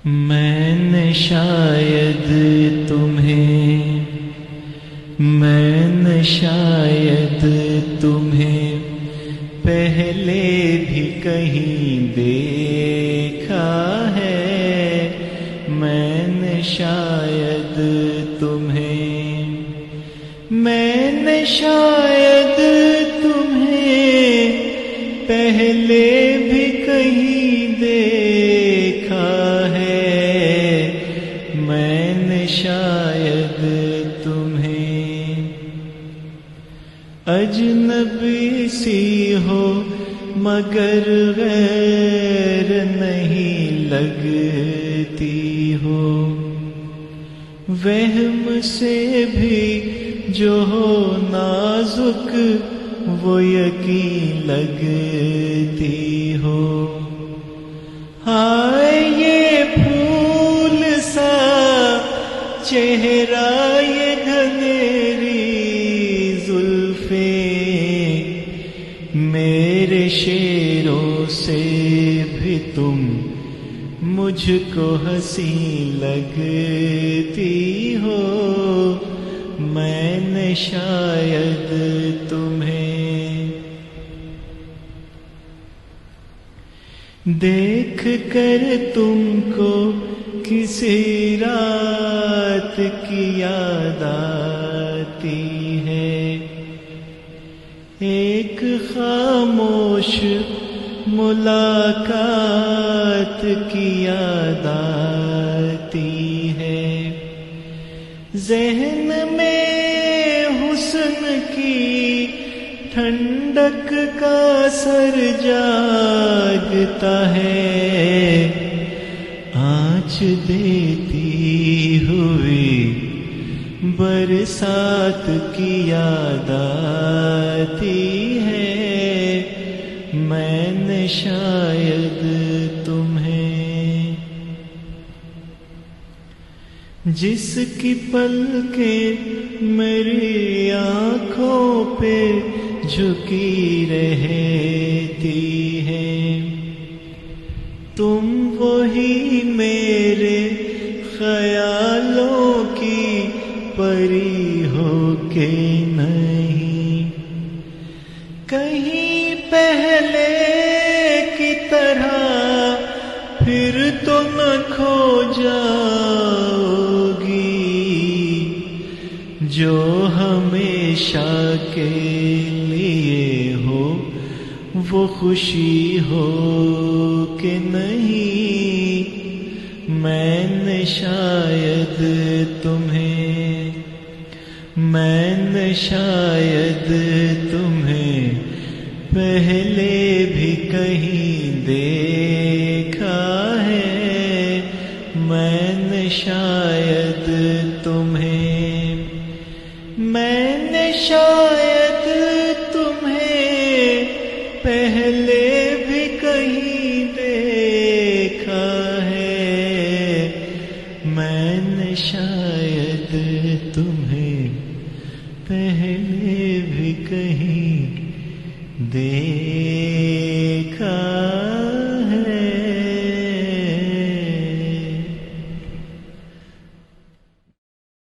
میں نے شاید تمہیں پہلے بھی کہیں دیکھا ہے، میں نے شاید تمہیں پہلے بھی کہیں دیکھا ہے، میں نے شاید تمہیں اجنبی سی ہو مگر غیر نہیں لگتی ہو، وہم سے بھی جو ہو نازک وہ یقین لگتی ہو، ہائے یہ پھول سا چہرہ یہ گھنیری زلفیں میرے شعروں سے بھی تم مجھ کو حسین لگتی ہو، میں نے شاید تمہیں دیکھ کر تم کو کسی رات کی یاد آتی ہے، ایک خاموش ملاقات کی یاد آتی ہے، ذہن میں حسن کی ٹھنڈک کا اثر جاگتا ہے، آنچ دیتی ہوئی برسات کی یاد آتی ہے، میں نے شاید تمہیں جس کی پلکیں میری آنکھوں پہ جھکی رہتی ہیں، تم وہی میرے خیالوں کی پری ہو کے نہیں، کہیں پہلے کی طرح پھر تو نہ کھو جاؤ گی، جو ہمیشہ کے لیے ہو وہ خوشی ہو کہ نہیں، میں نے شاید تمہیں پہلے بھی کہیں دیکھا ہے، میں نے شاید تمہیں پہلے بھی کہیں دیکھا ہے، میں نے شاید تمہیں پہلے بھی کہیں دیکھا